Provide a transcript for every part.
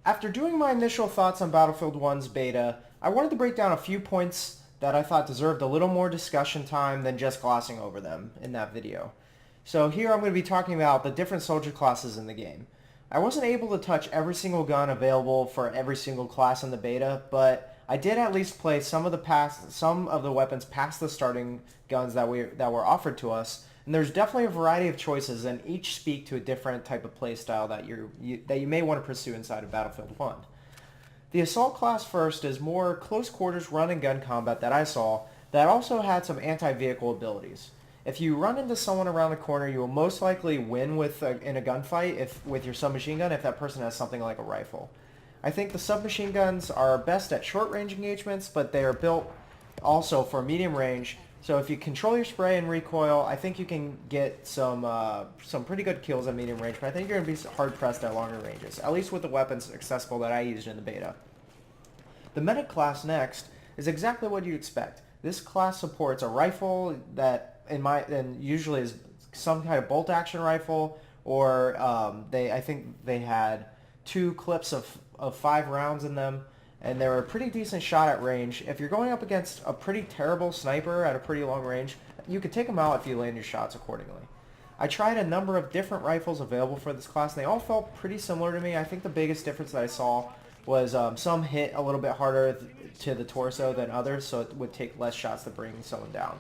After doing my initial thoughts on Battlefield 1's beta, I wanted to break down a few points that I thought deserved a little more discussion time than just glossing over them in that video. So here I'm going to be talking about the different soldier classes in the game. I wasn't able to touch every single gun available for every single class in the beta, but I did at least play some of the weapons past the starting guns that were offered to us, and there's definitely a variety of choices, and each speak to a different type of playstyle that you may want to pursue inside of Battlefield 1. The Assault class first is more close quarters run and gun combat that I saw that also had some anti-vehicle abilities. If you run into someone around the corner, you will most likely win in a gunfight with your submachine gun if that person has something like a rifle. I think the submachine guns are best at short range engagements, but they are built also for medium range. So if you control your spray and recoil, I think you can get some pretty good kills at medium range, but I think you're going to be hard pressed at longer ranges, at least with the weapons accessible that I used in the beta. The medic class next is exactly what you'd expect. This class supports a rifle that usually is some kind of bolt action rifle, or I think they had two clips of 5 rounds in them, and they're a pretty decent shot at range. If you're going up against a pretty terrible sniper at a pretty long range, you could take them out if you land your shots accordingly. I tried a number of different rifles available for this class, and they all felt pretty similar to me. I think the biggest difference that I saw was some hit a little bit harder to the torso than others, so it would take less shots to bring someone down.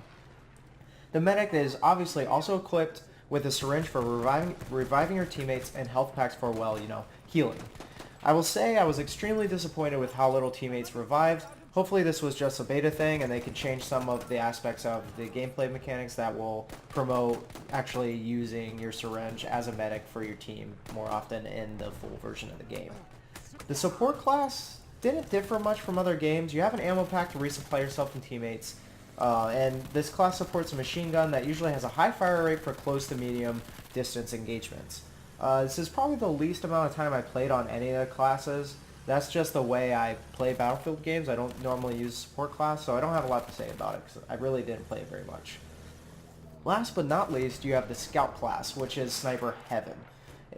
The medic is obviously also equipped with a syringe for reviving your teammates and health packs for, well, healing. I will say I was extremely disappointed with how little teammates revived. Hopefully this was just a beta thing and they can change some of the aspects of the gameplay mechanics that will promote actually using your syringe as a medic for your team more often in the full version of the game. The support class didn't differ much from other games. You have an ammo pack to resupply yourself and teammates. And this class supports a machine gun that usually has a high fire rate for close to medium distance engagements. This is probably the least amount of time I played on any of the classes. That's just the way I play Battlefield games. I don't normally use support class, so I don't have a lot to say about it because I really didn't play it very much. Last but not least, you have the Scout class, which is sniper heaven,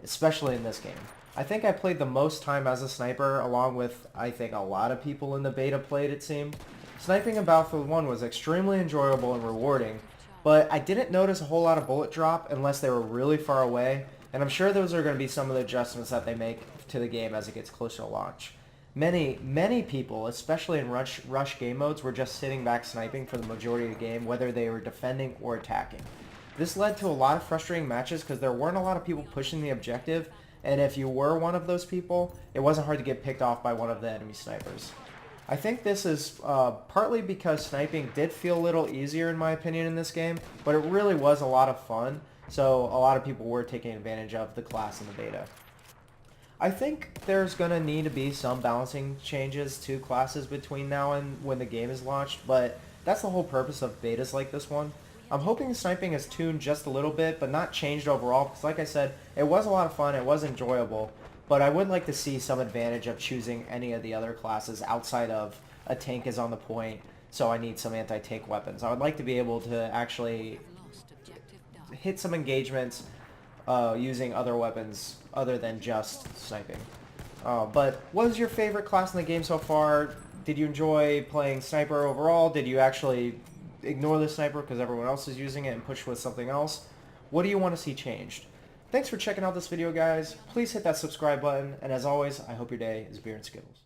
especially in this game. I think I played the most time as a sniper, along with, I think, a lot of people in the beta played, it seemed. Sniping in Battlefield 1 was extremely enjoyable and rewarding, but I didn't notice a whole lot of bullet drop unless they were really far away, and I'm sure those are going to be some of the adjustments that they make to the game as it gets closer to launch. Many people, especially in rush game modes, were just sitting back sniping for the majority of the game, whether they were defending or attacking. This led to a lot of frustrating matches because there weren't a lot of people pushing the objective, and if you were one of those people, it wasn't hard to get picked off by one of the enemy snipers. I think this is partly because sniping did feel a little easier in my opinion in this game, but it really was a lot of fun, so a lot of people were taking advantage of the class in the beta. I think there's going to need to be some balancing changes to classes between now and when the game is launched, but that's the whole purpose of betas like this one. I'm hoping the sniping is tuned just a little bit, but not changed overall, because like I said, it was a lot of fun, it was enjoyable, but I would like to see some advantage of choosing any of the other classes outside of a tank is on the point, so I need some anti-tank weapons. I would like to be able to actually hit some engagements using other weapons other than just sniping. But what is your favorite class in the game so far? Did you enjoy playing sniper overall? Did you actually ignore the sniper because everyone else is using it and push with something else? What do you want to see changed? Thanks for checking out this video, guys. Please hit that subscribe button, and as always, I hope your day is beer and Skittles.